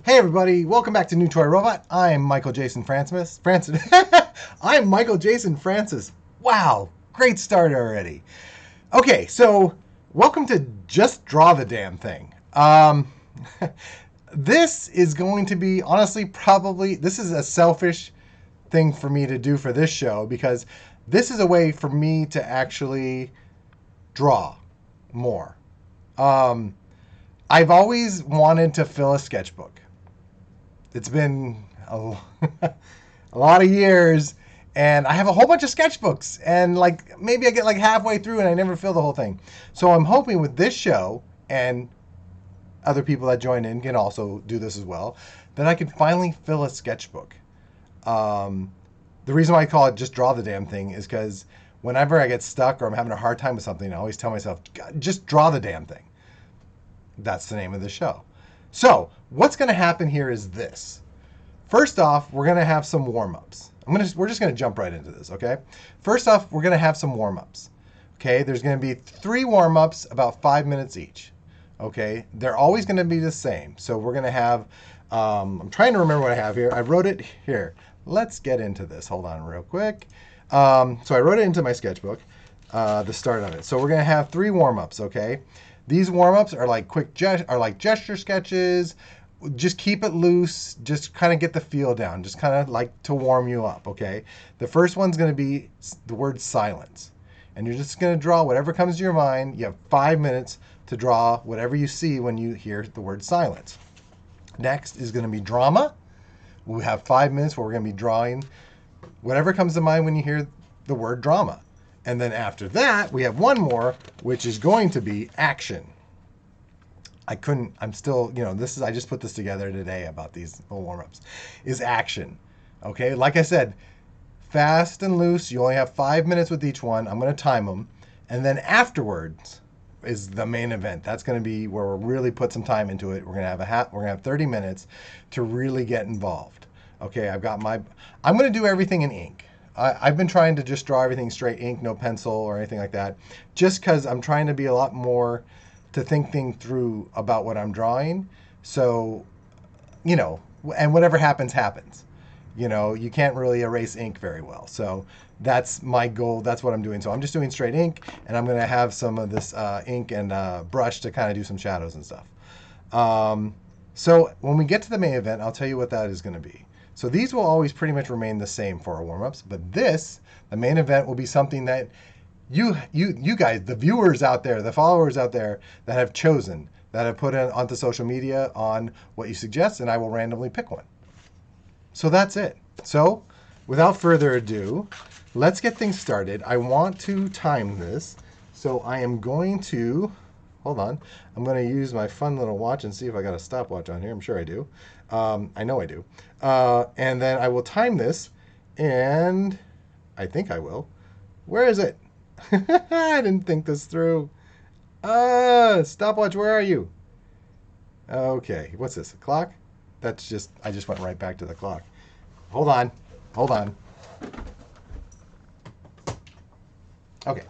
Hey everybody, welcome back to New Toy Robot. I'm Michael Jason Francis. I'm Michael Jason Francis. Wow, great start already. Okay, so welcome to Just Draw the Damn Thing. This is going to be, honestly, probably, this is a selfish thing for me to do for this show because this is a way for me to actually draw more. I've always wanted to fill a sketchbook. It's been a lot of years, and I have a whole bunch of sketchbooks, and like maybe I get like halfway through and I never fill the whole thing. So I'm hoping with this show, and other people that join in can also do this as well, that I can finally fill a sketchbook. The reason why I call it Just Draw the Damn Thing is because whenever I get stuck or I'm having a hard time with something, I always tell myself, just draw the damn thing. That's the name of the show. So what's going to happen here is this. First off, we're going to have some warm-ups. We're just going to jump right into this, okay? First off, we're going to have some warm-ups. Okay, there's going to be 3 warm-ups, about 5 minutes each. Okay, they're always going to be the same. So we're going to have, I'm trying to remember what I have here. I wrote it here. Let's get into this. Hold on real quick. So I wrote it into my sketchbook, the start of it. So we're going to have 3 warm-ups, okay? These warm-ups are like gesture sketches. Just keep it loose. Just kind of get the feel down. Just kind of like to warm you up, okay? The first one's going to be the word silence. And you're just going to draw whatever comes to your mind. You have 5 minutes to draw whatever you see when you hear the word silence. Next is going to be drama. We have 5 minutes where we're going to be drawing whatever comes to mind when you hear the word drama. And then after that, we have one more, which is going to be action. I'm still, I just put this together today about these little warm-ups, is action. Okay, like I said, fast and loose. You only have 5 minutes with each one. I'm going to time them. And then afterwards is the main event. That's going to be where we'll really put some time into it. We're going to have 30 minutes to really get involved. Okay, I'm going to do everything in ink. I've been trying to just draw everything straight ink, no pencil or anything like that, just because I'm trying to be a lot more to think things through about what I'm drawing. So, and whatever happens, happens. You can't really erase ink very well. So that's my goal. That's what I'm doing. So I'm just doing straight ink, and I'm going to have some of this ink and brush to kind of do some shadows and stuff. So when we get to the main event, I'll tell you what that is going to be. So these will always pretty much remain the same for our warm-ups, but the main event, will be something that you guys, the viewers out there, the followers out there that have chosen, that have put it onto social media on what you suggest, and I will randomly pick one. So that's it. So without further ado, let's get things started. I want to time this, so I am going to, hold on, I'm going to use my fun little watch and see if I got a stopwatch on here. I'm sure I do. I know I do. And then I will time this, and I think I will. Where is it? I didn't think this through. Stopwatch, where are you? Okay, what's this, a clock? I just went right back to the clock. Hold on. Okay.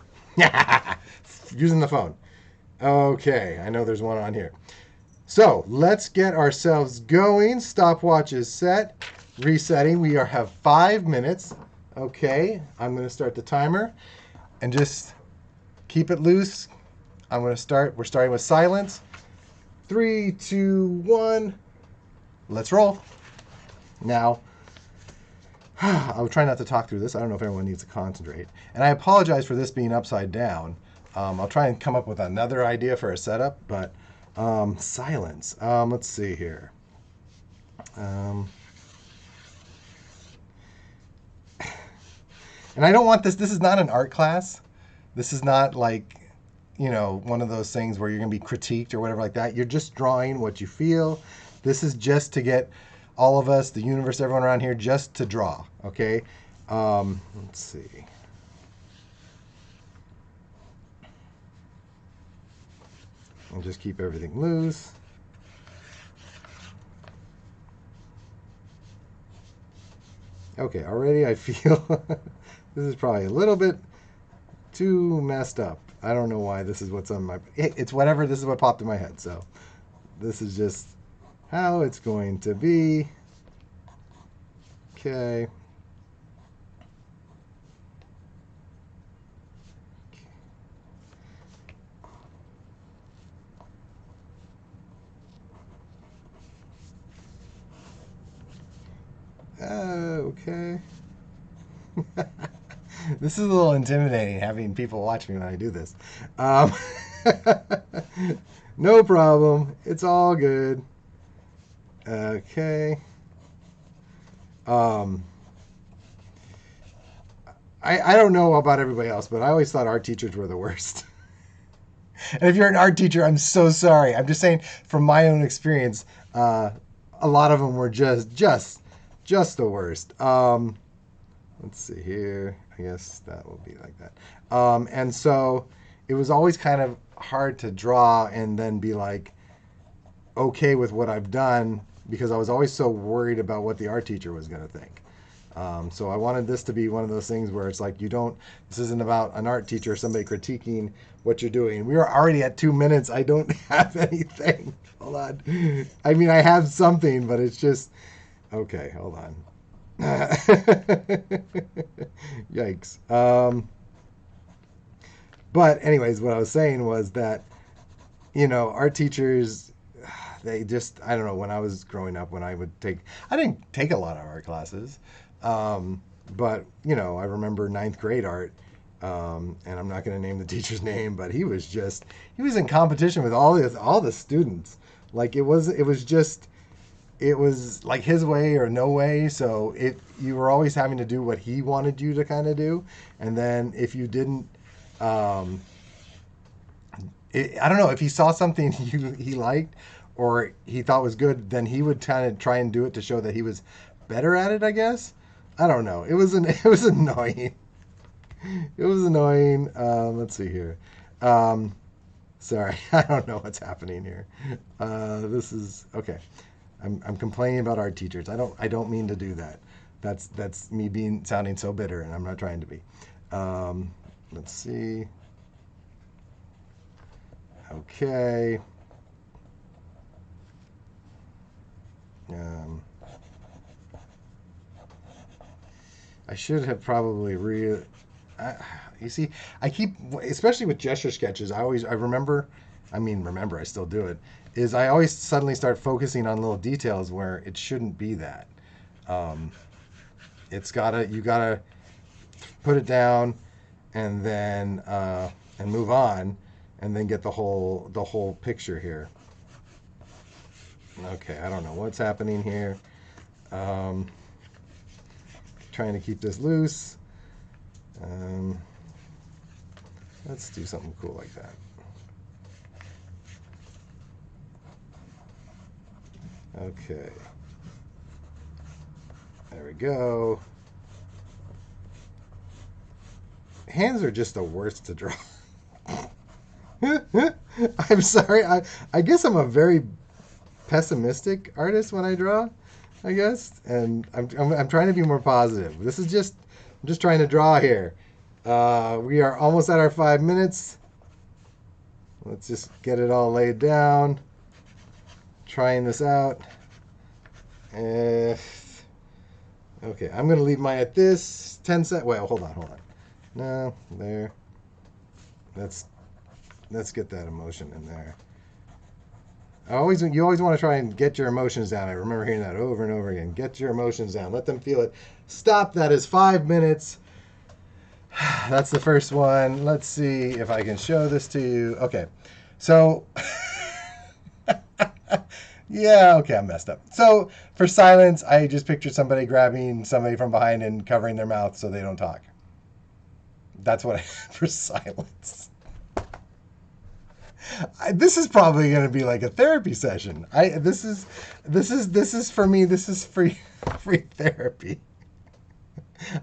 Using the phone. Okay, I know there's one on here. So let's get ourselves going. Stopwatch is set. Resetting. We have 5 minutes. Okay, I'm going to start the timer and just keep it loose. We're starting with silence. 3, 2, 1. Let's roll. Now, I'll try not to talk through this. I don't know if everyone needs to concentrate. And I apologize for this being upside down. I'll try and come up with another idea for a setup, but silence. Let's see here. And I don't want this. This is not an art class. This is not like, one of those things where you're going to be critiqued or whatever like that. You're just drawing what you feel. This is just to get all of us, the universe, everyone around here, just to draw. Okay. Let's see. And just keep everything loose. Okay, already I feel this is probably a little bit too messed up. I don't know why this is what's on my... It's whatever, this is what popped in my head. So this is just how it's going to be. Okay. Okay. This is a little intimidating having people watch me when I do this. Um, no problem. It's all good. Okay. Um, I don't know about everybody else, but I always thought art teachers were the worst. And if you're an art teacher, I'm so sorry. I'm just saying from my own experience, a lot of them were just the worst. Let's see here. I guess that will be like that. And so it was always kind of hard to draw and then be like okay with what I've done because I was always so worried about what the art teacher was going to think. So I wanted this to be one of those things where it's like this isn't about an art teacher or somebody critiquing what you're doing. We are already at 2 minutes. I don't have anything. Hold on. I mean, I have something, but it's just, okay, hold on. Yikes. But anyways, what I was saying was that, art teachers, they just, I don't know, when I was growing up, I didn't take a lot of art classes. But, I remember ninth grade art, and I'm not going to name the teacher's name, but he was in competition with all the students. Like it was like his way or no way. So you were always having to do what he wanted you to kind of do. And then if you didn't, I don't know, if he saw something he liked or he thought was good, then he would kind of try and do it to show that he was better at it, I guess. I don't know. It was annoying. It was annoying. Let's see here. Sorry, I don't know what's happening here. This is okay. I'm complaining about art teachers. I don't mean to do that. That's me sounding so bitter, and I'm not trying to be. Let's see. Okay. I should have probably you see, I keep, especially with gesture sketches, I remember, I still do it, is I always suddenly start focusing on little details where it shouldn't be that. You gotta put it down and then, and move on and then get the whole picture here. Okay, I don't know what's happening here. Trying to keep this loose. Let's do something cool like that. Okay. There we go. Hands are just the worst to draw. I'm sorry. I guess I'm a very pessimistic artist when I draw, I guess. And I'm trying to be more positive. I'm just trying to draw here. We are almost at our 5 minutes. Let's just get it all laid down. Trying this out. Okay, I'm going to leave mine at this. 10 seconds. Well, hold on. No, there. Let's get that emotion in there. You always want to try and get your emotions down. I remember hearing that over and over again. Get your emotions down. Let them feel it. Stop. That is 5 minutes. That's the first one. Let's see if I can show this to you. Okay. So, yeah, okay, I'm messed up. So, for silence, I just pictured somebody grabbing somebody from behind and covering their mouth so they don't talk. That's what I had for silence. This is probably going to be like a therapy session. This is for me. This is free therapy.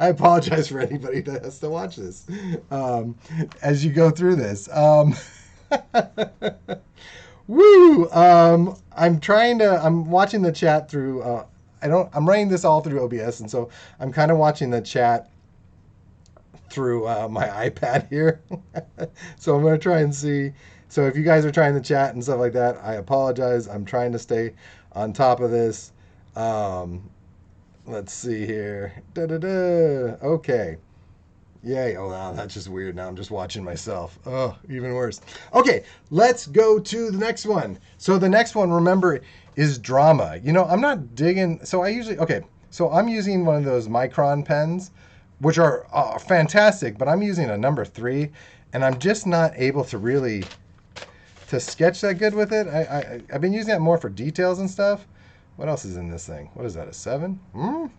I apologize for anybody that has to watch this as you go through this. Woo! I'm watching the chat through. I'm running this all through OBS, and so I'm kind of watching the chat through my iPad here. So I'm going to try and see. So if you guys are trying to chat and stuff like that, I apologize. I'm trying to stay on top of this. Um, let's see here. Da da da. Okay. Yay. Oh, wow, that's just weird. Now I'm just watching myself. Oh, even worse. Okay, let's go to the next one. So the next one, remember, is drama. You know, I'm not digging. So I usually, okay, so I'm using one of those Micron pens, which are fantastic, but I'm using a number 3, and I'm just not able to really to sketch that good with it. I've been using it more for details and stuff. What else is in this thing? What is that, a 7? No,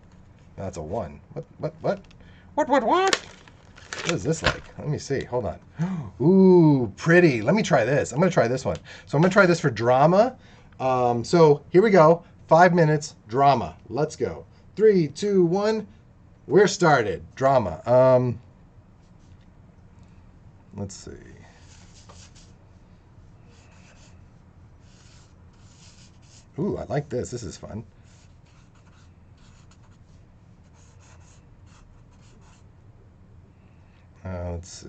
that's a 1. What? What? What is this like? Let me see. Hold on. Ooh, pretty. Let me try this. I'm going to try this one. So I'm going to try this for drama. So here we go. 5 minutes, drama. Let's go. 3, 2, 1. We're started. Drama. Let's see. Ooh, I like this. This is fun. Let's see.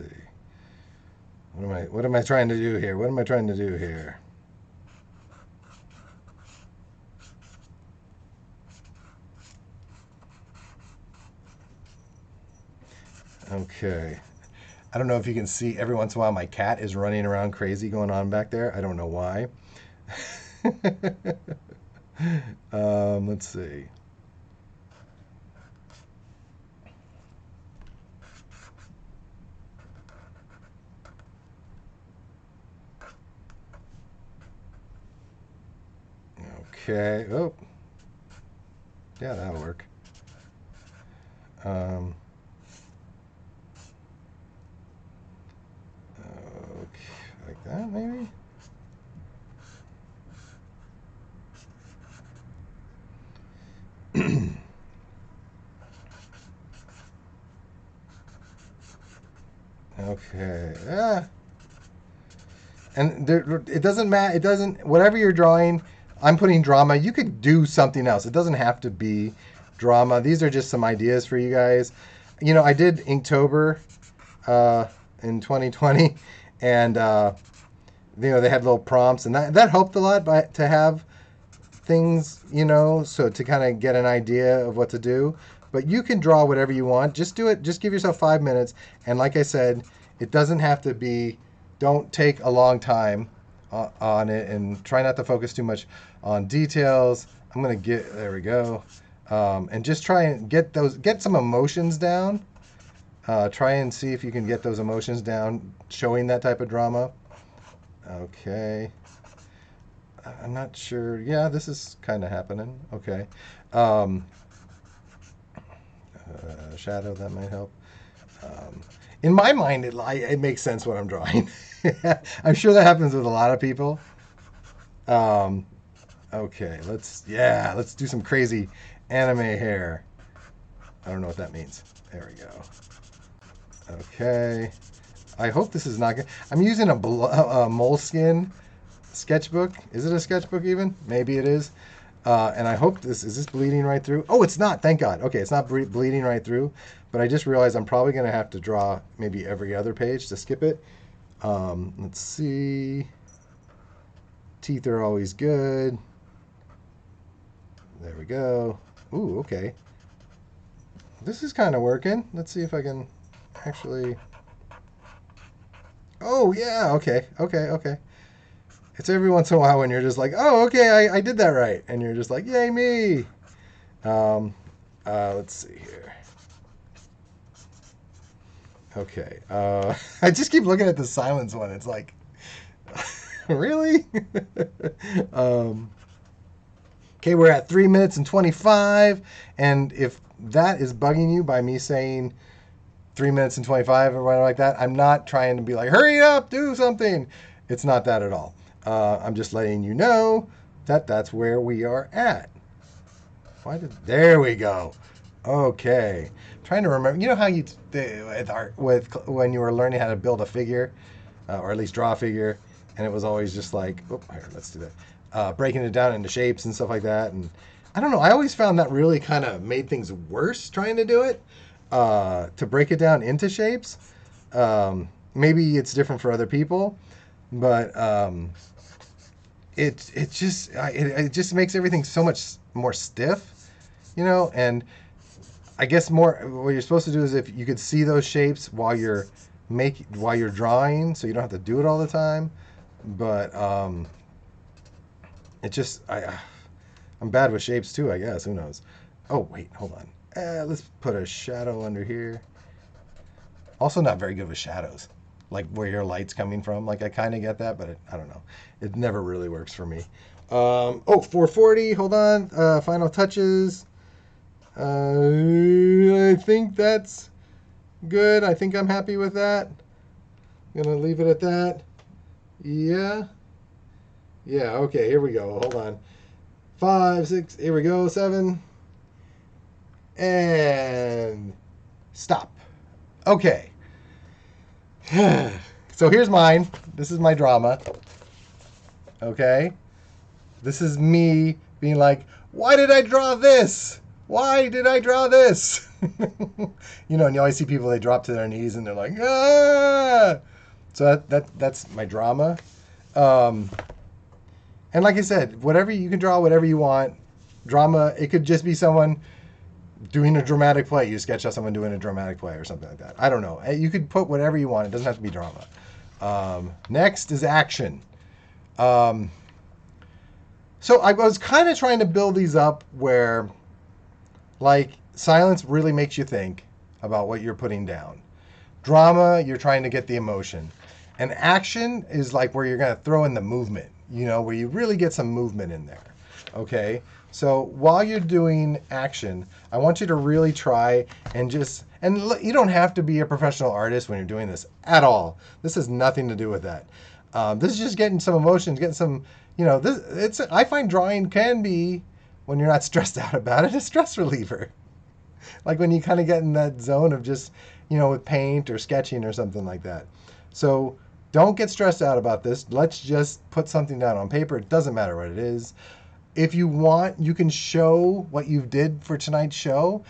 What am I trying to do here? What am I trying to do here? Okay. I don't know if you can see, every once in a while my cat is running around crazy going on back there. I don't know why. Let's see. Okay. Oh, yeah, that'll work. Um, okay, like that maybe. Okay. Yeah. And there, it doesn't matter. It doesn't. Whatever you're drawing, I'm putting drama. You could do something else. It doesn't have to be drama. These are just some ideas for you guys. You know, I did Inktober uh, in 2020, and you know they had little prompts, and that helped a lot by to have things, you know, so to kind of get an idea of what to do. But you can draw whatever you want. Just do it. Just give yourself 5 minutes. And like I said, it doesn't have to be, don't take a long time on it, and try not to focus too much on details. I'm going to there we go. And just try and get some emotions down. Try and see if you can get those emotions down, showing that type of drama. Okay. I'm not sure. Yeah, this is kind of happening. Okay. Um, shadow, that might help. In my mind, it makes sense what I'm drawing. I'm sure that happens with a lot of people. Um, okay, let's do some crazy anime hair. I don't know what that means. There we go. Okay. I hope this is not good. I'm using a Moleskine sketchbook. Is it a sketchbook even? Maybe it is. And I hope is this bleeding right through? Oh, it's not. Thank God. Okay, it's not bleeding right through. But I just realized I'm probably going to have to draw maybe every other page to skip it. Let's see. Teeth are always good. There we go. Ooh, okay. This is kind of working. Let's see if I can actually... Oh, yeah. Okay. It's every once in a while when you're just like, oh, okay, I did that right. And you're just like, yay, me. Let's see here. Okay. I just keep looking at the silence one. It's like, really? Okay, we're at 3 minutes and 25. And if that is bugging you by me saying 3 minutes and 25 or whatever like that, I'm not trying to be like, hurry up, do something. It's not that at all. I'm just letting you know that that's where we are at. There we go. Okay. Trying to remember. You know how you when you were learning how to build a figure, or at least draw a figure, and it was always just like, oh, here, let's do that. Breaking it down into shapes and stuff like that. And I don't know. I always found that really kind of made things worse trying to do it, to break it down into shapes. Maybe it's different for other people, but it just makes everything so much more stiff, you know. And I guess more what you're supposed to do is if you could see those shapes while you're drawing, so you don't have to do it all the time. But it just I'm bad with shapes too, I guess. Who knows? Oh wait, hold on. Let's put a shadow under here. Also, not very good with shadows, like where your light's coming from. Like I kind of get that, but I don't know. It never really works for me. Oh, 440. Hold on. Final touches. I think that's good. I think I'm happy with that. I'm gonna leave it at that. Yeah. Yeah. Okay. Here we go. Hold on. 5, 6. Here we go. 7. And stop. Okay. So here's mine. This is my drama. Okay. This is me being like, why did I draw this? Why did I draw this? You know, and you always see people, they drop to their knees and they're like, ah. So that's my drama. And like I said, whatever you can draw, whatever you want. Drama, it could just be someone doing a dramatic play. You sketch out someone doing a dramatic play or something like that. I don't know. You could put whatever you want. It doesn't have to be drama. Next is action. So I was kind of trying to build these up where, like, silence really makes you think about what you're putting down. Drama, you're trying to get the emotion. And action is like where you're going to throw in the movement, you know, where you really get some movement in there. Okay? So while you're doing action, I want you to really try and you don't have to be a professional artist when you're doing this at all. This has nothing to do with that. This is just getting some emotions, getting some, you know, I find drawing can be, when you're not stressed out about it, a stress reliever. Like when you kind of get in that zone of just, you know, with paint or sketching or something like that. So don't get stressed out about this. Let's just put something down on paper. It doesn't matter what it is. If you want, you can show what you did for tonight's show.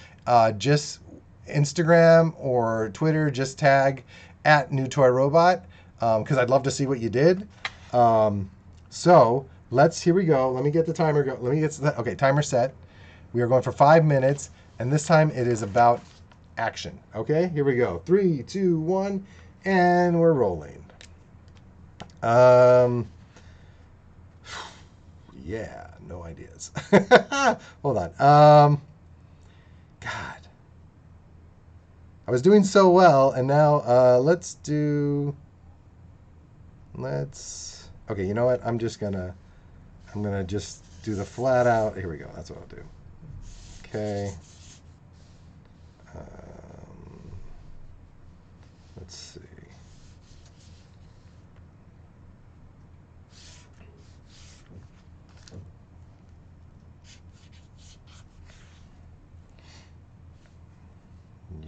Just Instagram or Twitter, just tag at New Toy Robot, because I'd love to see what you did. So here we go. Let me get the timer go. Okay, timer set. We are going for 5 minutes, and this time it is about action. Okay, here we go. 3, 2, 1, and we're rolling. Yeah, no ideas. Hold on. God. I was doing so well, and now okay, you know what? I'm gonna just do the flat out. Here we go. That's what I'll do. Okay. Let's see.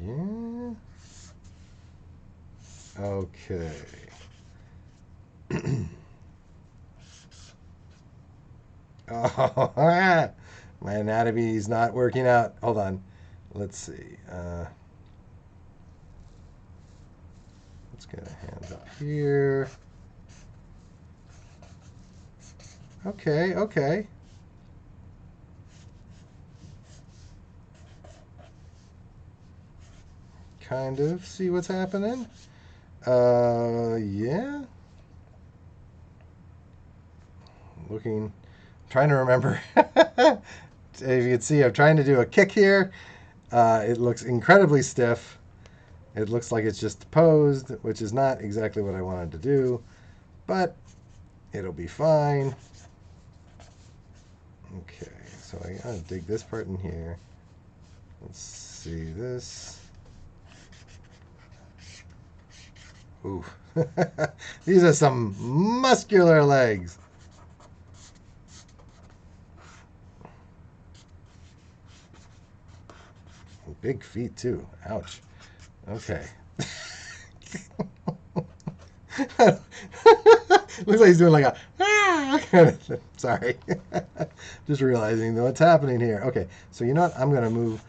Yeah. Okay. Oh, my anatomy is not working out. Hold on. Let's see. Let's get a hand up here. Okay, okay. Kind of see what's happening. Yeah. Trying to remember. If you can see, I'm trying to do a kick here. It looks incredibly stiff. It looks like it's just posed, which is not exactly what I wanted to do, but it'll be fine. Okay, so I gotta dig this part in here. Let's see this. Ooh. These are some muscular legs. Big feet too. Ouch. Okay. Looks like he's doing like a kind of thing. Sorry. Just realizing what's happening here. Okay, so you know what? I'm gonna move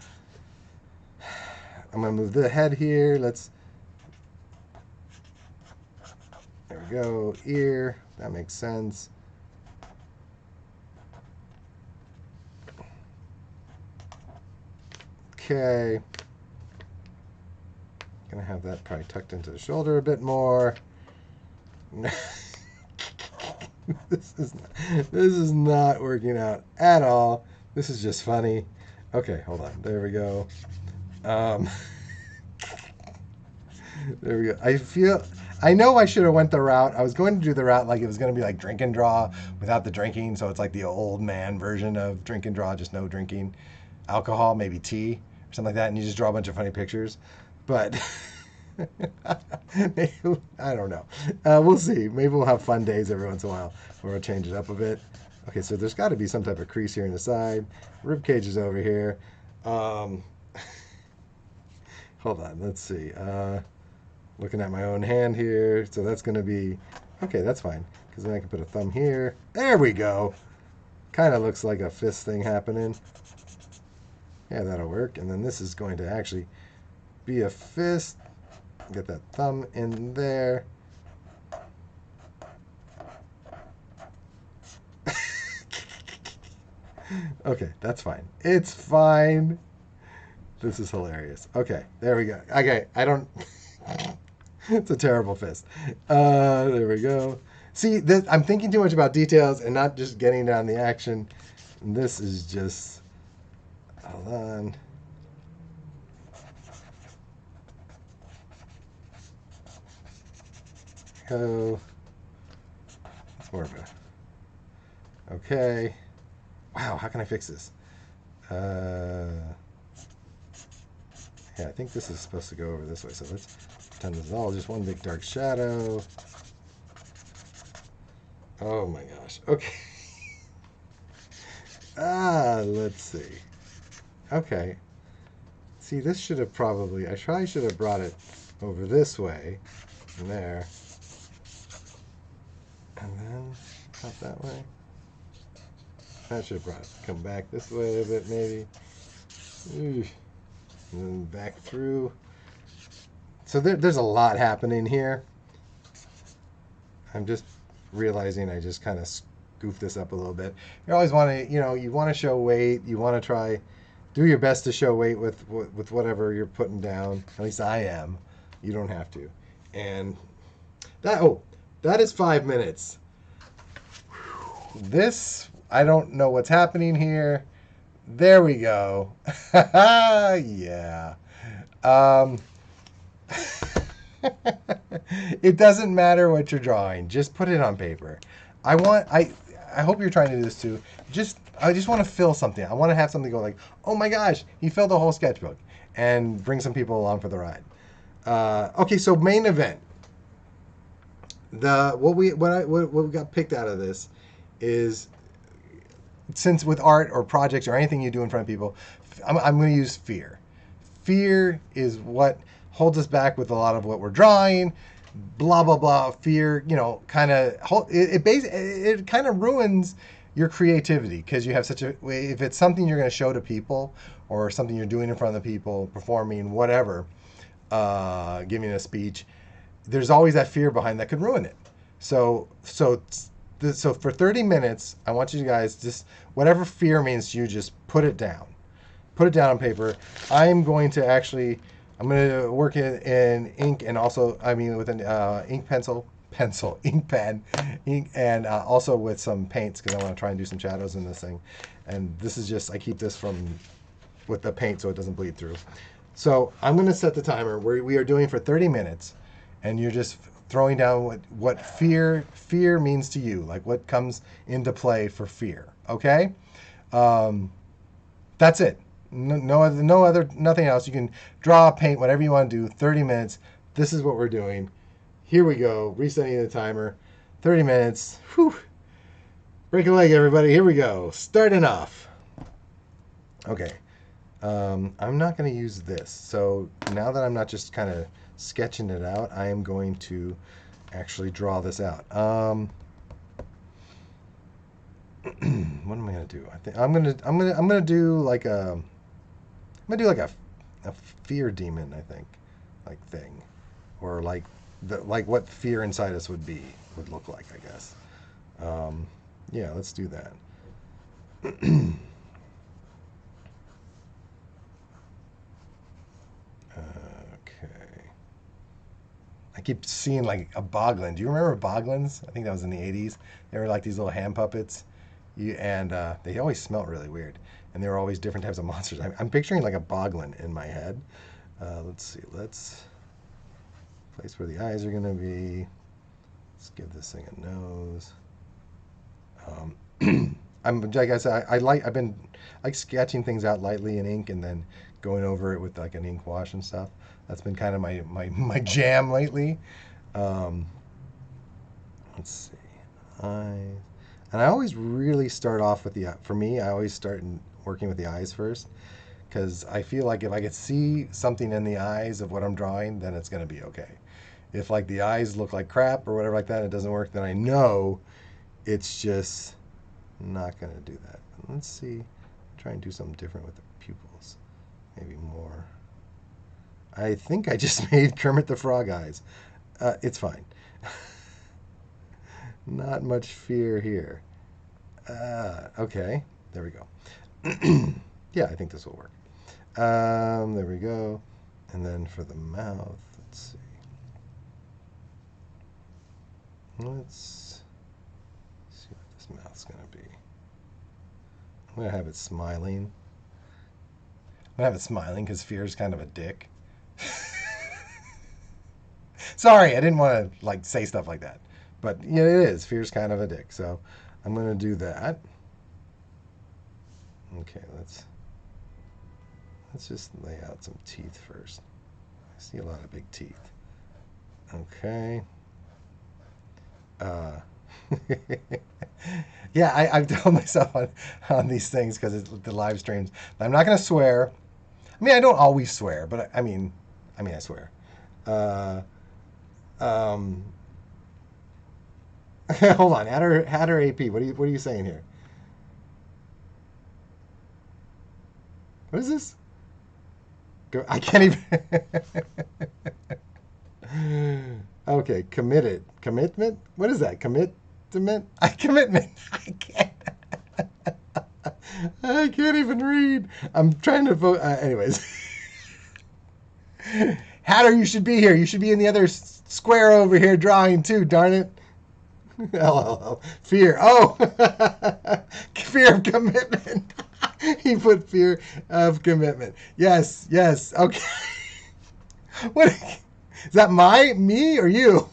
the head here. There we go. Ear. That makes sense. Okay. Gonna have that probably tucked into the shoulder a bit more. this is not working out at all. This is just funny. Okay, hold on. There we go. Um, there we go. I know I should have went the route. I was going to do the route like it was going to be like drink and draw without the drinking. So it's like the old man version of drink and draw, just no drinking alcohol, maybe tea or something like that. And you just draw a bunch of funny pictures. But I don't know. We'll see. Maybe we'll have fun days every once in a while where we'll change it up a bit. Okay, so there's got to be some type of crease here in the side. Rib cage is over here. Hold on. Let's see. Looking at my own hand here. So that's going to be... Okay, that's fine. Because then I can put a thumb here. There we go. Kind of looks like a fist thing happening. Yeah, that'll work. And then this is going to actually be a fist. Get that thumb in there. Okay, that's fine. It's fine. This is hilarious. Okay, there we go. Okay, I don't... It's a terrible fist. There we go. See, I'm thinking too much about details and not just getting down the action. And this is just... Hold on. Go. It's more of a... Okay. Wow, how can I fix this? Yeah, I think this is supposed to go over this way. So let's pretend this is all just one big dark shadow. Oh my gosh. Okay. Let's see. Okay. See, this should have probably... I probably should have brought it over this way. And there. And then not that way. I should have brought it. Come back this way a bit, maybe. Ooh. And then back through. So there's a lot happening here. I'm just realizing I just kind of goofed this up a little bit. You always want to, you want to show weight. You want to try, do your best to show weight with whatever you're putting down. At least I am. You don't have to. And that is 5 minutes. This, I don't know what's happening here. There we go. Yeah. It doesn't matter what you're drawing. Just put it on paper. I hope you're trying to do this too. I just want to fill something. I want to have something go like, oh my gosh, he filled the whole sketchbook, and bring some people along for the ride. Okay, so main event. What we got picked out of this is, since with art or projects or anything you do in front of people, I'm going to use fear. Fear is what holds us back with a lot of what we're drawing. Blah blah blah. Fear, kind of it kind of ruins your creativity, because you have such a... If it's something you're going to show to people, or something you're doing in front of the people, performing, whatever, giving a speech, there's always that fear behind that could ruin it. So for 30 minutes, I want you guys, just whatever fear means to you, just put it down. Put it down on paper. I'm going to work in ink, and also, with an ink pen, and also with some paints, because I want to try and do some shadows in this thing. And this is just, I keep this with the paint so it doesn't bleed through. So I'm going to set the timer. We are doing for 30 minutes, and you're just throwing down what fear means to you, like what comes into play for fear. Okay, that's it. Nothing else. You can draw, paint, whatever you want to do. 30 minutes. This is what we're doing. Here we go. Resetting the timer. 30 minutes. Whew. Break a leg, everybody. Here we go. Starting off. Okay. I'm not going to use this. So now that I'm not just kind of sketching it out, I am going to actually draw this out. What am I going to do? I think I'm going to do like a... I'm gonna do like a fear demon, I think, like thing, or like what fear inside us would look like, I guess. Yeah, let's do that. I keep seeing like a boglin. Do you remember boglins? I think that was in the 80s. They were like these little hand puppets. And they always smelled really weird. And they were always different types of monsters. I'm picturing like a boglin in my head. Let's see. Let's place where the eyes are going to be. Let's give this thing a nose. I'm like I said, I've been like sketching things out lightly in ink and then going over it with like an ink wash and stuff. That's been kind of my jam lately. Um, let's see, eyes, and I always really start off with the. For me, I always start working with the eyes first because I feel like if I could see something in the eyes of what I'm drawing, then it's gonna be okay. If like the eyes look like crap or whatever like that, it doesn't work, then I know it's just not going to do that. Let's see. Try and do something different with the pupils. Maybe more. I think I just made Kermit the Frog eyes. It's fine. Not much fear here. Okay. There we go. Yeah, I think this will work. There we go. And then for the mouth, let's see. Let's see what this mouth's going to be. I'm going to have it smiling. I'm going to have it smiling because fear's kind of a dick. Sorry, I didn't want to like say stuff like that. But yeah, it is. Fear's kind of a dick. So I'm going to do that. Okay, let's just lay out some teeth first. I see a lot of big teeth. Okay. Yeah, I've told myself on these things because it's the live streams. I'm not going to swear. I mean, I don't always swear, but I mean, I swear. Uh, um, hold on, Hatter AP. What are you saying here? What is this? Go, I can't even. Okay, commitment. What is that? Commitment. Commitment. I can't. I can't even read. I'm trying to vote. Anyways, Hatter, you should be here. You should be in the other square over here drawing too. Darn it. LOL. Fear. Oh, fear of commitment. He put fear of commitment. Yes. Yes. Okay. What is that? Me, or you?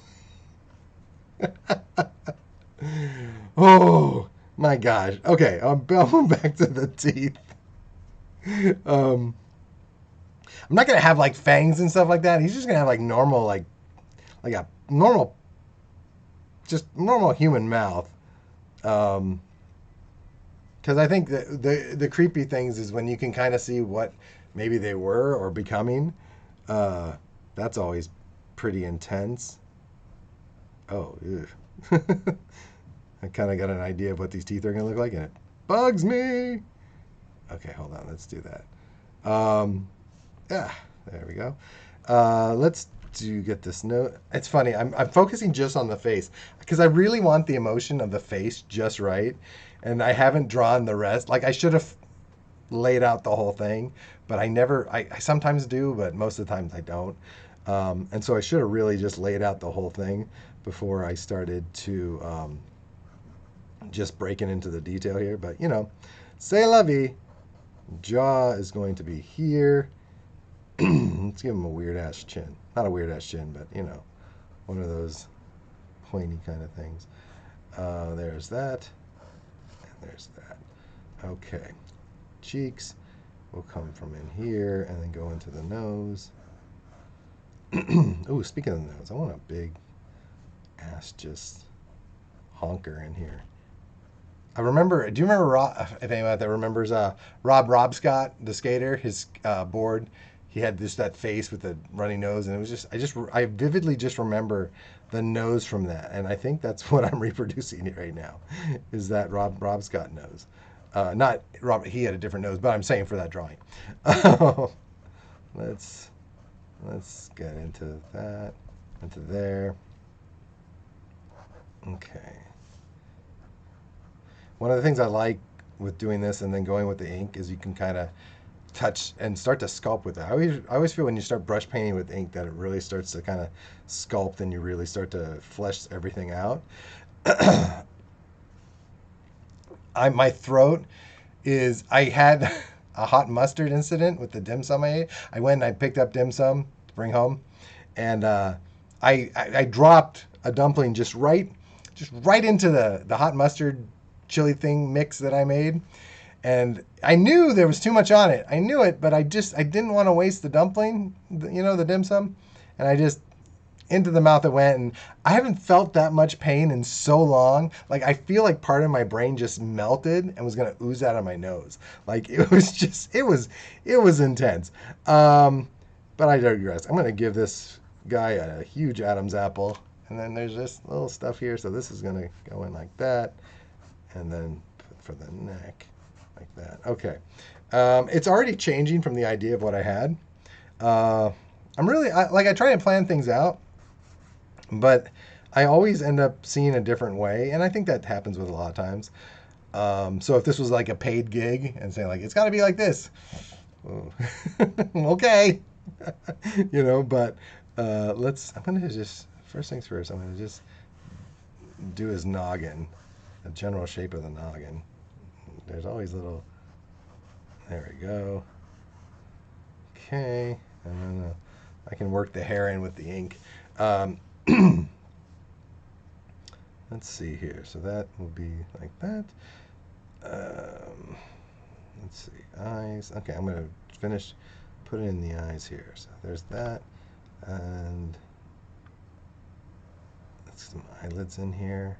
Oh my gosh. Okay, I'm going back to the teeth. I'm not gonna have like fangs and stuff like that. He's just gonna have like normal, like a normal, just normal human mouth. Because I think the creepy things is when you can kind of see what maybe they were or becoming. That's always pretty intense. Oh, I kind of got an idea of what these teeth are going to look like, and it bugs me. Okay, hold on. Let's do that. Yeah, there we go. Let's get this note. It's funny. I'm focusing just on the face because I really want the emotion of the face just right, and I haven't drawn the rest. Like I should have laid out the whole thing, but I never. I sometimes do, but most of the times I don't. And so I should have really just laid out the whole thing before I started to just breaking into the detail here. But you know, c'est la vie. Jaw is going to be here. Let's give him a weird ass chin. Not a weird ass chin, but you know, one of those pointy kind of things. There's that. And there's that. Okay. Cheeks will come from in here and then go into the nose. Oh, speaking of the nose, I want a big ass just honker in here. I remember. Do you remember if anyone out there remembers Rob Scott, the skater? His board. He had that face with the runny nose, and it was I vividly just remember the nose from that, and I think that's what I'm reproducing right now, is that Rob Scott nose. Not Rob. He had a different nose, but I'm saying for that drawing. Let's get into that, into there. Okay. One of the things I like with doing this and then going with the ink is you can kind of touch and start to sculpt with it. I always feel when you start brush painting with ink that it really starts to kind of sculpt and you really start to flesh everything out. My throat is I had a hot mustard incident with the dim sum I ate. I went and I picked up dim sum to bring home, and I dropped a dumpling just right into the hot mustard chili thing mix that I made, and I knew there was too much on it. I knew it, but I didn't want to waste the dumpling, the dim sum, and I just into the mouth it went, and I haven't felt that much pain in so long. Like I feel like part of my brain just melted and was gonna ooze out of my nose. Like it was intense. But I digress. I'm gonna give this guy a huge Adam's apple, and then there's this little stuff here. So this is gonna go in like that, and then for the neck, like that. Okay. It's already changing from the idea of what I had. Uh, I try and plan things out, but I always end up seeing a different way, and I think that happens with a lot of times. So if this was like a paid gig and saying like it's got to be like this, oh, okay, But I'm gonna just first things first. I'm gonna just do his noggin, the general shape of the noggin. There's always little. There we go. Okay, and then I can work the hair in with the ink. Um, let's see here. So that will be like that. Let's see, eyes. Okay, I'm gonna finish putting in the eyes here. So there's that, and let's some eyelids in here.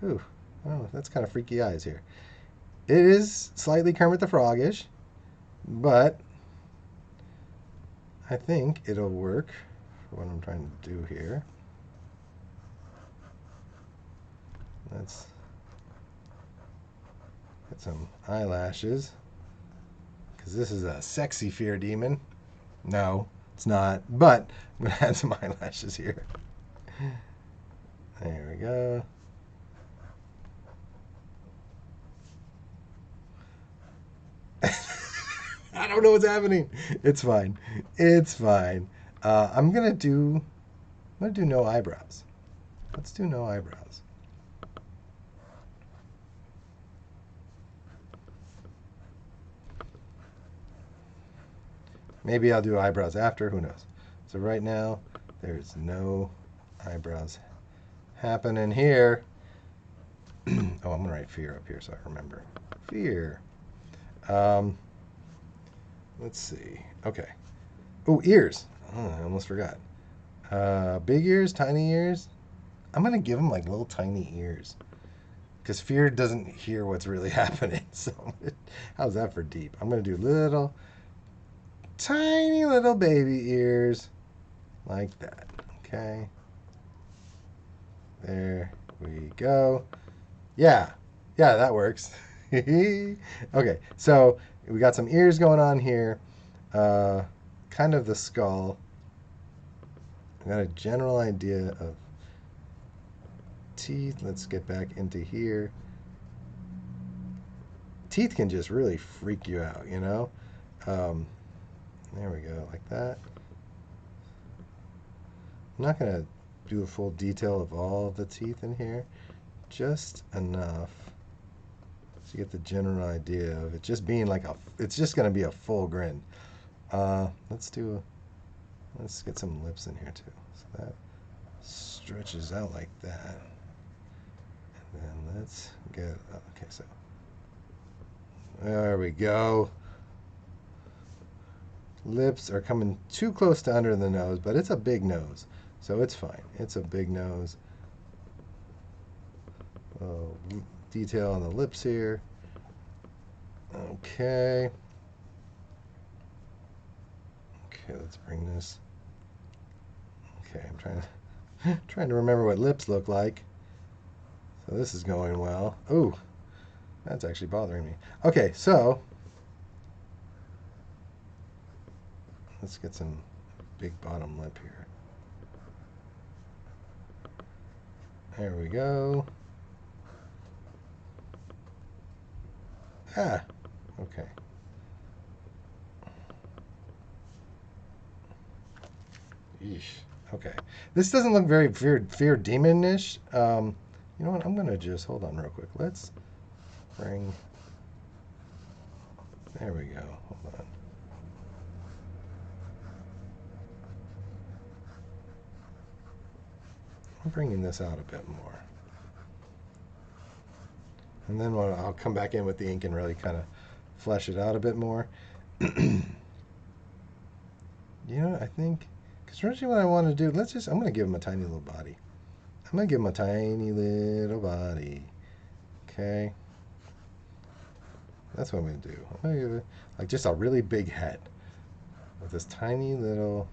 Ooh, oh, that's kind of freaky eyes here. It is slightly Kermit the Frogish, but I think it'll work for what I'm trying to do here. Let's get some eyelashes, because this is a sexy fear demon. No, it's not, but I'm going to add some eyelashes here. There we go. I don't know what's happening. It's fine. It's fine. I'm gonna do no eyebrows. Let's do no eyebrows. Maybe I'll do eyebrows after. Who knows? So right now, there's no eyebrows happening here. Oh, I'm gonna write fear up here so I remember. Fear. Um, let's see. Okay. Oh, ears. Oh, I almost forgot. Big ears, tiny ears. I'm gonna give him like little tiny ears because fear doesn't hear what's really happening. So how's that for deep? I'm gonna do little, tiny little baby ears like that. Okay. There we go. Yeah, yeah, that works. Okay, so we got some ears going on here. Kind of the skull. I got a general idea of teeth. Let's get back into here. Teeth can just really freak you out, you know? Um, there we go, like that. I'm not going to do a full detail of all of the teeth in here, just enough to get the general idea of it just being like it's just going to be a full grin. Let's get some lips in here too. So that stretches out like that. And then let's get, okay, so there we go. Lips are coming too close to under the nose, but it's a big nose, so it's fine. It's a big nose. Oh, detail on the lips here. Okay. Okay, let's bring this. Okay, I'm trying to remember what lips look like. So this is going well. Ooh, that's actually bothering me. Okay, so let's get some big bottom lip here. There we go. Ah, okay. Yeesh. Okay. This doesn't look very fear demonish. You know what? I'm gonna just hold on real quick. Let's bring. There we go. Hold on. I'm bringing this out a bit more, and then I'll come back in with the ink and really kind of flesh it out a bit more. You know, I think, because originally what I want to do, I'm going to give him a tiny little body. I'm going to give him a tiny little body. Okay. That's what I'm going to do. I'm going to give it, like, just a really big head with this tiny little,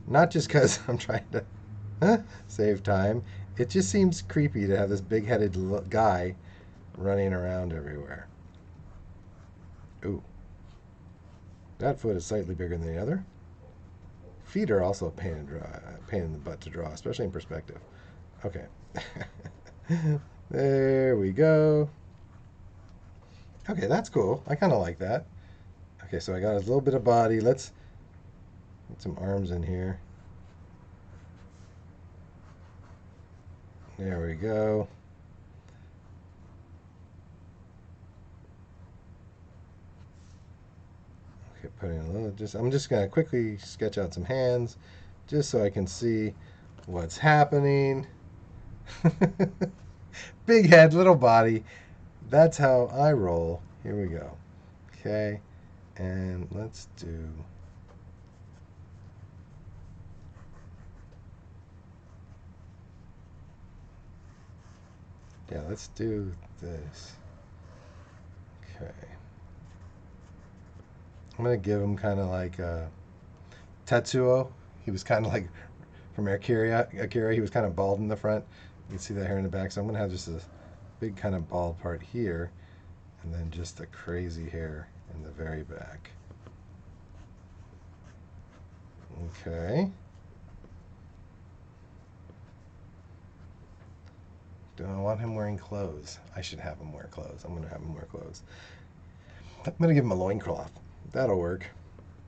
not just because I'm trying to save time. It just seems creepy to have this big-headed guy running around everywhere. Ooh. That foot is slightly bigger than the other. Feet are also a pain in the butt to draw, especially in perspective. Okay. There we go. Okay, that's cool. I kind of like that. Okay, so I got a little bit of body. Let's get some arms in here. There we go. Okay, putting a little. I'm just gonna quickly sketch out some hands, just so I can see what's happening. Big head, little body. That's how I roll. Here we go. Okay, and let's do. Yeah, let's do this. Okay. I'm gonna give him kind of like Tetsuo. He was kind of like from Akira. Akira. He was kind of bald in the front. You can see that hair in the back. So I'm gonna have just a big kind of bald part here, and then just a crazy hair in the very back. Okay. Do I want him wearing clothes? I should have him wear clothes. I'm gonna have him wear clothes. I'm gonna give him a loincloth. That'll work.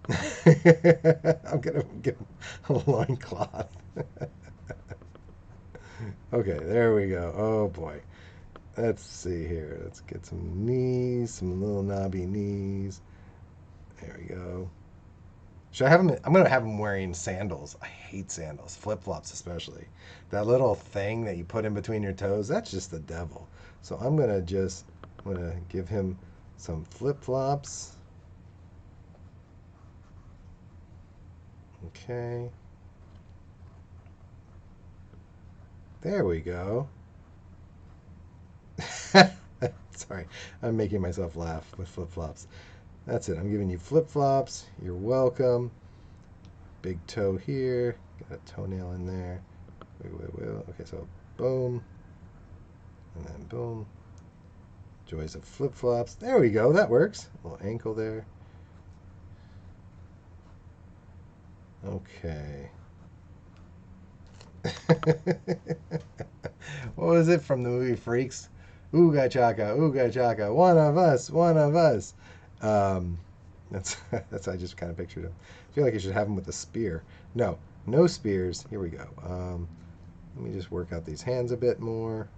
I'm gonna give him a loincloth. Okay, there we go. Oh boy. Let's see here. Let's get some knees, some little knobby knees. There we go. Should I have him? I'm gonna have him wearing sandals. I hate sandals, flip flops especially. That little thing that you put in between your toes, that's just the devil. So I'm gonna give him some flip flops. Okay. There we go. Sorry, I'm making myself laugh with flip flops. That's it. I'm giving you flip flops. You're welcome. Big toe here. Got a toenail in there. Wait. Okay, so boom. And then boom. Joys of flip flops. There we go. That works. A little ankle there. Okay. What was it from the movie Freaks? Ooga chaka, one of us, one of us. Um, that's I just kind of pictured him. I feel like you should have him with a spear. No, no spears. Here we go. Let me just work out these hands a bit more.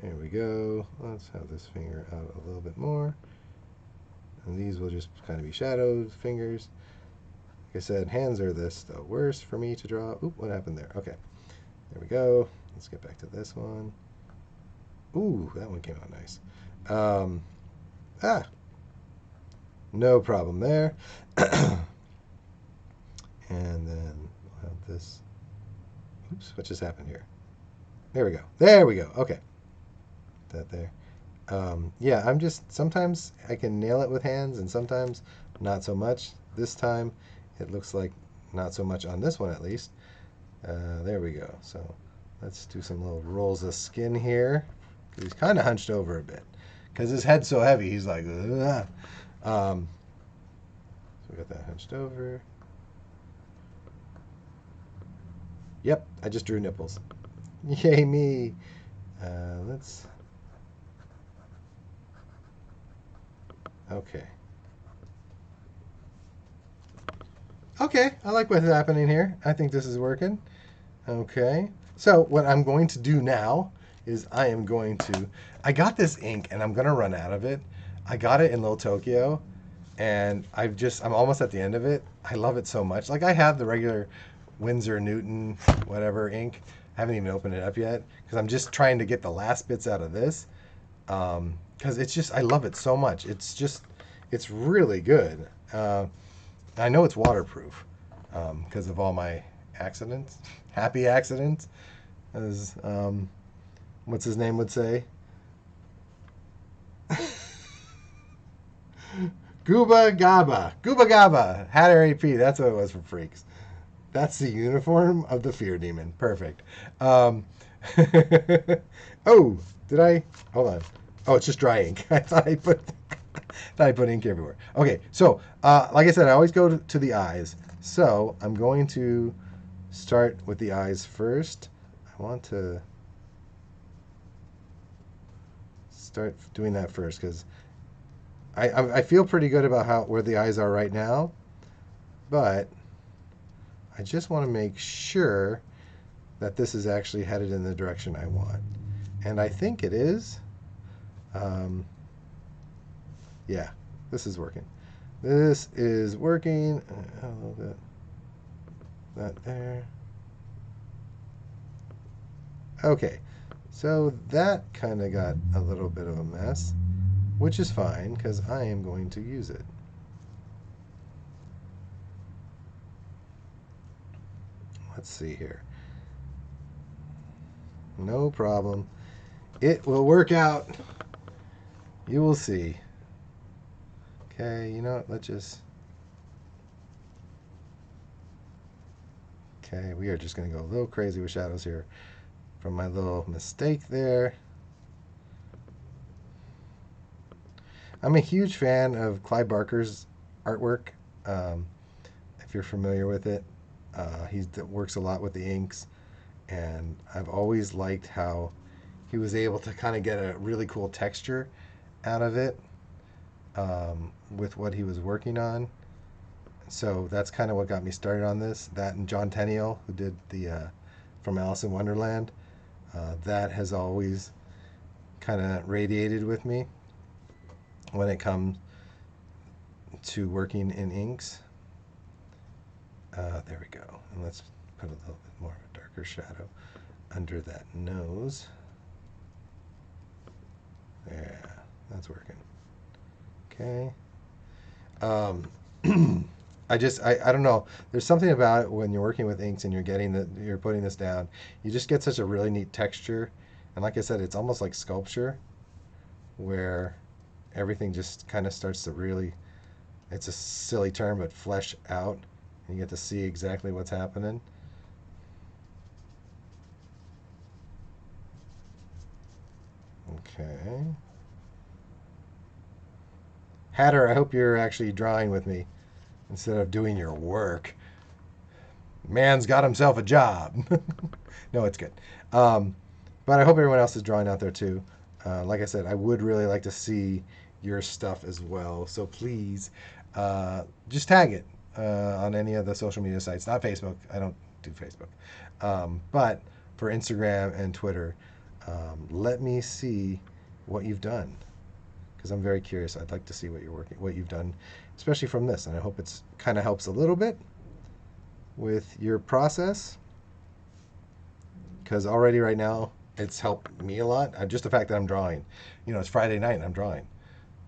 There we go. Let's have this finger out a little bit more. And these will just kind of be shadowed fingers. Like I said, hands are the worst for me to draw. Oop, what happened there? Okay, there we go. Let's get back to this one. Ooh, that one came out nice. No problem there. And then we'll have this. Oops, what just happened here? There we go. There we go. Okay. That there. Yeah, sometimes I can nail it with hands and sometimes not so much. This time it looks like not so much on this one at least. There we go. So let's do some little rolls of skin here. He's kind of hunched over a bit because his head's so heavy. He's like, ugh. So we got that hunched over. Yep, I just drew nipples. Yay me. Let's. Okay. Okay, I like what's happening here. I think this is working. Okay. So what I'm going to do now is I am going to. I got this ink and I'm gonna run out of it. I got it in Little Tokyo, and I'm almost at the end of it. I love it so much. Like I have the regular Winsor Newton whatever ink. I haven't even opened it up yet because I'm just trying to get the last bits out of this. Because it's just I love it so much. It's really good. I know it's waterproof because of all my accidents, happy accidents, as what's his name would say. Gooba Gaba, Hatter AP. That's what it was for freaks. That's the uniform of the fear demon. Perfect. Um, oh, did I? Hold on. Oh, it's just dry ink. I thought I put ink everywhere. Okay, so like I said, I always go to the eyes. So I'm going to start with the eyes first. I want to start doing that first because I feel pretty good about where the eyes are right now, but I just want to make sure that this is actually headed in the direction I want. And I think it is. Um, yeah, this is working. This is working. A little bit. That there. Okay, so that kind of got a little bit of a mess, which is fine because I am going to use it. Let's see here. No problem. It will work out. You will see. Okay, you know what? Let's just. Okay, we are just going to go a little crazy with shadows here from my little mistake there. I'm a huge fan of Clive Barker's artwork. Um, if you're familiar with it, he works a lot with the inks, and I've always liked how he was able to kind of get a really cool texture out of it with what he was working on. So that's kind of what got me started on this. That and John Tenniel, who did the from Alice in Wonderland, that has always kind of radiated with me when it comes to working in inks. There we go. And let's put a little bit more of a darker shadow under that nose. Yeah, that's working. Okay. I don't know. There's something about it when you're working with inks and you're putting this down. You just get such a really neat texture, and like I said, it's almost like sculpture, where everything just kind of starts to really. It's a silly term, but flesh out, and you get to see exactly what's happening. Okay. Hatter, I hope you're actually drawing with me instead of doing your work. Man's got himself a job. No, it's good. Um, but I hope everyone else is drawing out there too. Like I said, I would really like to see your stuff as well. So please, just tag it on any of the social media sites. Not Facebook. I don't do Facebook. But for Instagram and Twitter, let me see what you've done because I'm very curious. I'd like to see what you've done, especially from this, and I hope it's kind of helps a little bit with your process because already right now it's helped me a lot. Just the fact that I'm drawing, it's Friday night and I'm drawing.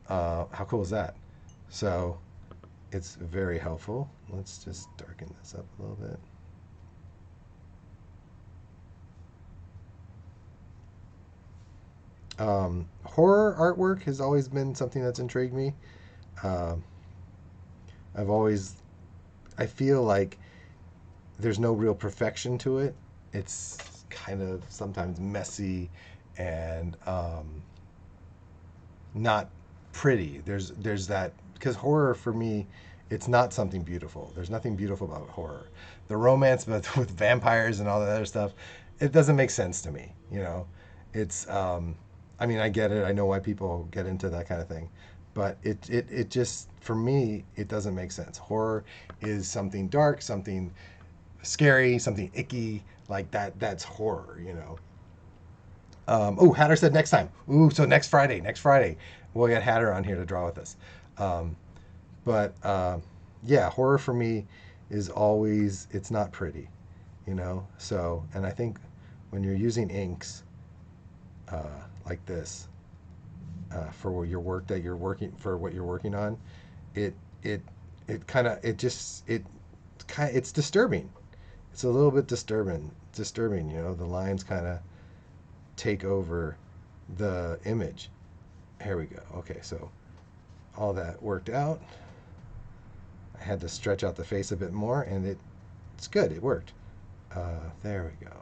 How cool is that? So it's very helpful. Let's just darken this up a little bit. Horror artwork has always been something that's intrigued me. Um, I've always, I feel like there's no real perfection to it. It's kind of sometimes messy and not pretty. There's that because horror for me It's not something beautiful. There's nothing beautiful about horror. The romance with vampires and all that other stuff, it doesn't make sense to me. It's I mean, I get it. I know why people get into that kind of thing, but it just, for me, it doesn't make sense. Horror is something dark, something scary, something icky, like that. That's horror. Oh, Hatter said next time. Ooh, so next Friday. Next Friday, we'll get Hatter on here to draw with us. Um, but yeah, horror for me is always, it's not pretty. So, and I think when you're using inks like this for your work that you're working for, what you're working on, it it it kind of it just it kind it's disturbing. It's a little bit disturbing. The lines kind of take over the image. Here we go. Okay, so all that worked out. I had to stretch out the face a bit more, and it's good. It worked. There we go.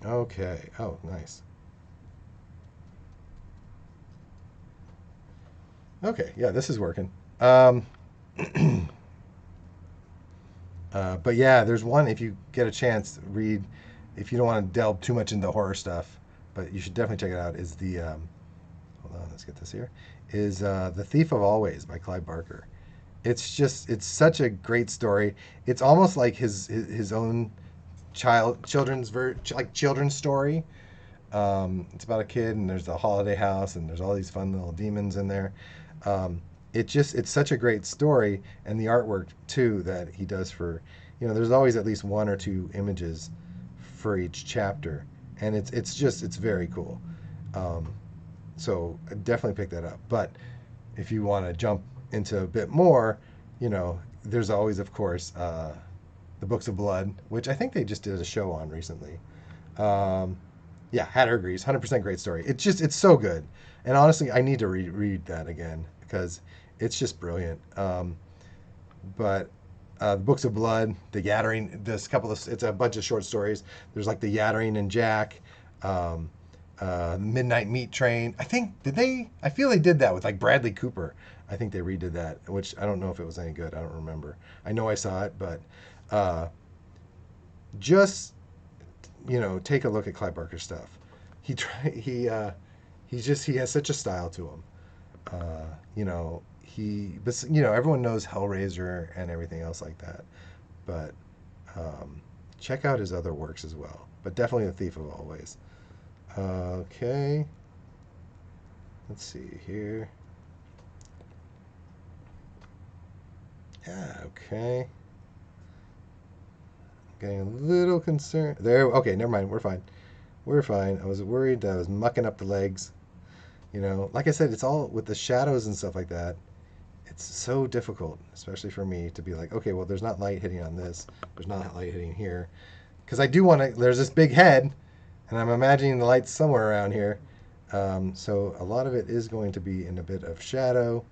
Okay. Oh, nice. Okay. Yeah, this is working. But yeah, there's one, if you get a chance, read, if you don't want to delve too much into horror stuff, but you should definitely check it out, is hold on, let's get this here, is The Thief of Always by Clive Barker. It's such a great story. It's almost like his own children's story. It's about a kid, and there's the holiday house, and there's all these fun little demons in there. Um, it's such a great story, and the artwork too that he does for, there's always at least one or two images for each chapter, and it's very cool. Um, so I definitely pick that up. But if you want to jump into a bit more, there's always, of course, the Books of Blood, which I think they just did a show on recently. Um, yeah, Hatter agrees. 100% great story. It's so good. And honestly, I need to read that again because it's just brilliant. But the Books of Blood, The Yattering, it's a bunch of short stories. There's like The Yattering and Jack, um, Midnight Meat Train. I feel they did that with like Bradley Cooper. I think they redid that, which I don't know if it was any good. I don't remember. I know I saw it, but uh, just take a look at Clive Barker's stuff. He try he has such a style to him. But everyone knows Hellraiser and everything else like that. But check out his other works as well. But definitely The Thief of Always. Okay, let's see here. Yeah, okay. Getting a little concerned. There. Okay, never mind. We're fine. We're fine. I was worried that I was mucking up the legs. Like I said, it's all with the shadows and stuff like that. It's so difficult, especially for me, to be like, okay, well, there's not light hitting on this. There's not light hitting here. Because I do want to, there's this big head, and I'm imagining the light's somewhere around here. So a lot of it is going to be in a bit of shadow.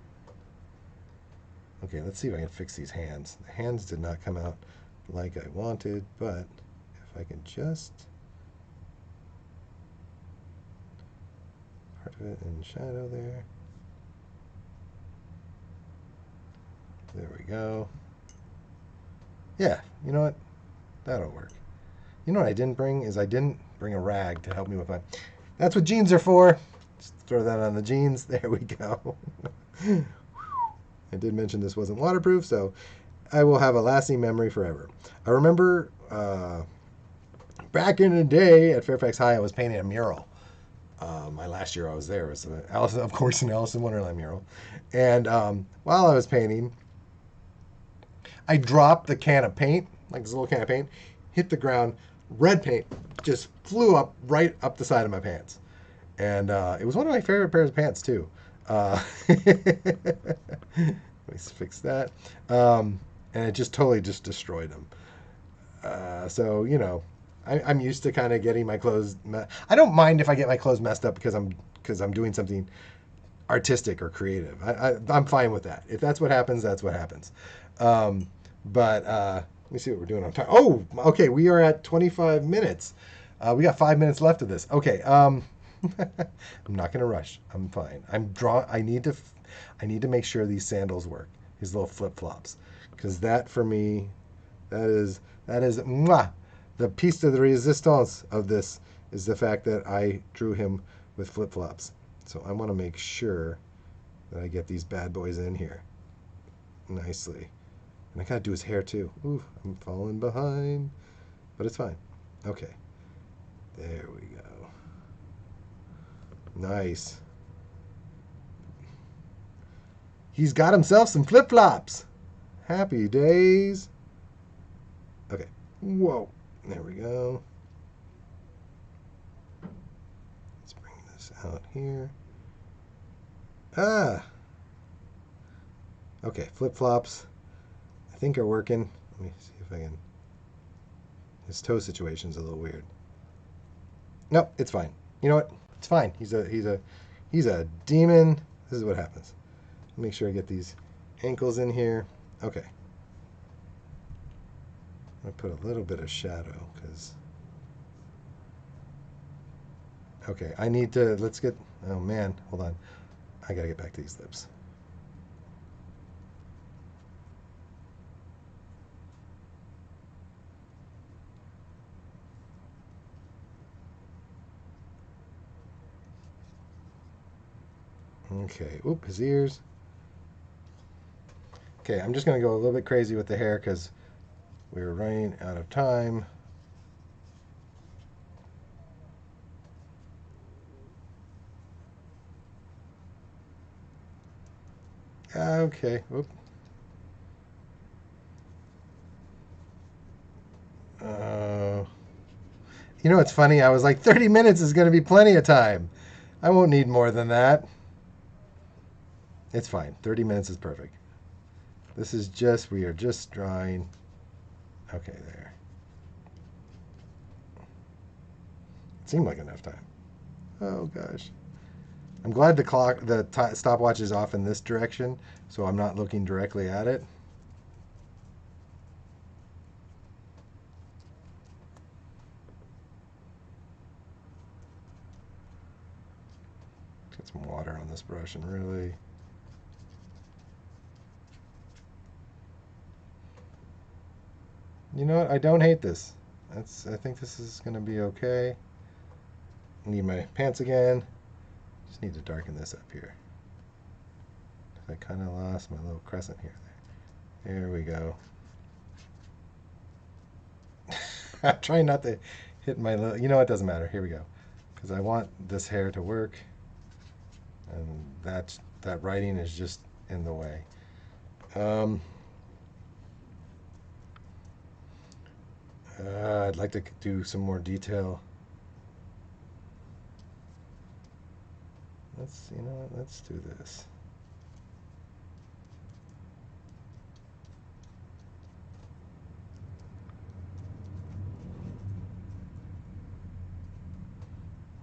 Okay, let's see if I can fix these hands. The hands did not come out like I wanted, but if I can just part of it in shadow there. There we go. Yeah, you know what? That'll work. You know what I didn't bring is I didn't bring a rag to help me with my. That's what jeans are for. Just throw that on the jeans. There we go. I did mention this wasn't waterproof, so I will have a lasting memory forever. I remember back in the day at Fairfax High, I was painting a mural. My last year I was there was of course, an Alice in Wonderland mural. And while I was painting, I dropped the can of paint, like this little can of paint, hit the ground. Red paint just flew up right up the side of my pants. And it was one of my favorite pairs of pants, too. Let me fix that. And it just totally just destroyed them. So, I'm used to kind of getting my clothes. I don't mind if I get my clothes messed up because I'm doing something artistic or creative. I'm fine with that. If that's what happens, that's what happens. But let me see what we're doing on time. Oh, okay. We are at 25 minutes. We got 5 minutes left of this. Okay. I'm not gonna rush. I'm fine. I need to make sure these sandals work. His little flip flops, because that for me, that is mwah, the piece de resistance of this is the fact that I drew him with flip flops. So I want to make sure that I get these bad boys in here nicely. And I gotta do his hair too. Ooh, I'm falling behind, but it's fine. Okay, there we go. Nice. He's got himself some flip-flops. Happy days. Okay. Whoa. There we go. Let's bring this out here. Ah. Okay, flip-flops I think are working. Let me see if I can. His toe situation's a little weird. Nope, it's fine. You know what? It's fine. He's a demon. This is what happens. Make sure I get these ankles in here. Okay. I'm going to put a little bit of shadow because... Okay, I need to... Let's get... Oh, man. Hold on. I got to get back to these lips. Okay. Oop, his ears. Okay, I'm just going to go a little bit crazy with the hair because we're running out of time. Okay. Oop. You know what's funny? I was like, 30 minutes is going to be plenty of time. I won't need more than that. It's fine. 30 minutes is perfect. This is just, we are just drawing. Okay, there. It seemed like enough time. Oh, gosh. I'm glad the stopwatch is off in this direction, so I'm not looking directly at it. Get some water on this brush and really... You know what? I don't hate this. I think this is going to be okay. Need my pants again. Just need to darken this up here. I kind of lost my little crescent here. There we go. I'm trying not to hit my little... You know what? Doesn't matter. Here we go. Because I want this hair to work. And that writing is just in the way. I'd like to do some more detail. You know what, let's do this.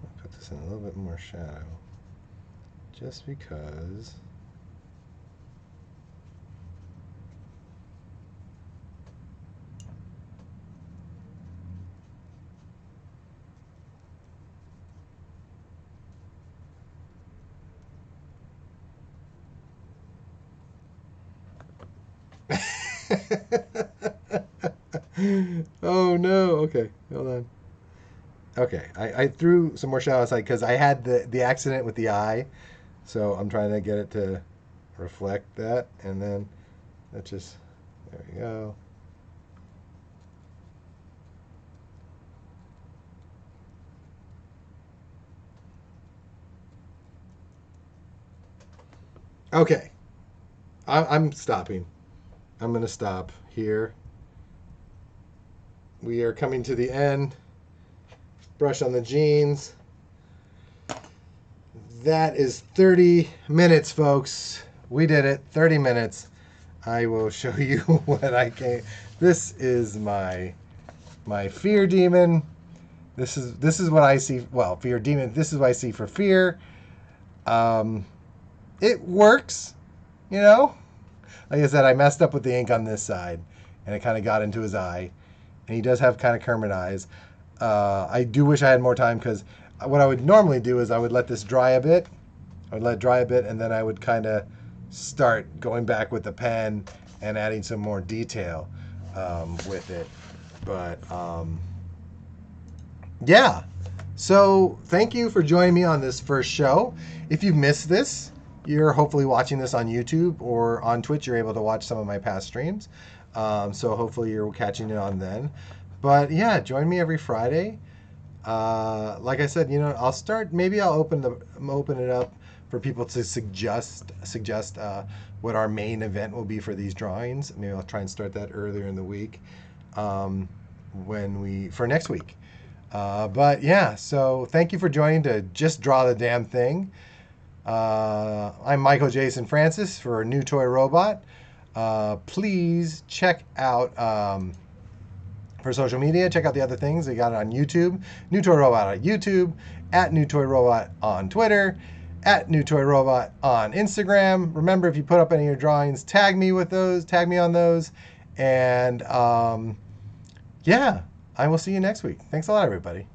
I'll put this in a little bit more shadow, just because. Oh no. Okay, hold on. Okay, I threw some more shadow aside because I had the accident with the eye, so I'm trying to get it to reflect that, and then that just, there we go. Okay, I'm stopping. I'm going to stop here. We are coming to the end. Brush on the jeans. That is 30 minutes, folks. We did it. 30 minutes. I will show you what I can. This is my fear demon. This is what I see. Well, fear demon. This is what I see for fear. It works, you know. Like I said, I messed up with the ink on this side, and it kind of got into his eye. And he does have kind of Kermit eyes. I do wish I had more time because what I would normally do is I would let this dry a bit. I would let it dry a bit, and then I would kind of start going back with the pen and adding some more detail with it. But yeah. So thank you for joining me on this first show. If you missed this, you're hopefully watching this on YouTube or on Twitch. You're able to watch some of my past streams. So hopefully you're catching it on then. But yeah, join me every Friday. Like I said, I'll start. Maybe I'll open it up for people to suggest what our main event will be for these drawings. Maybe I'll try and start that earlier in the week for next week. But yeah, so thank you for joining to Just Draw the Damn Thing. I'm Michael Jason Francis for New Toy Robot. Please check out for social media. Check out the other things. They got it on YouTube. New Toy Robot on YouTube. At New Toy Robot on Twitter. At New Toy Robot on Instagram. Remember, if you put up any of your drawings, tag me with those. Tag me on those. And yeah, I will see you next week. Thanks a lot, everybody.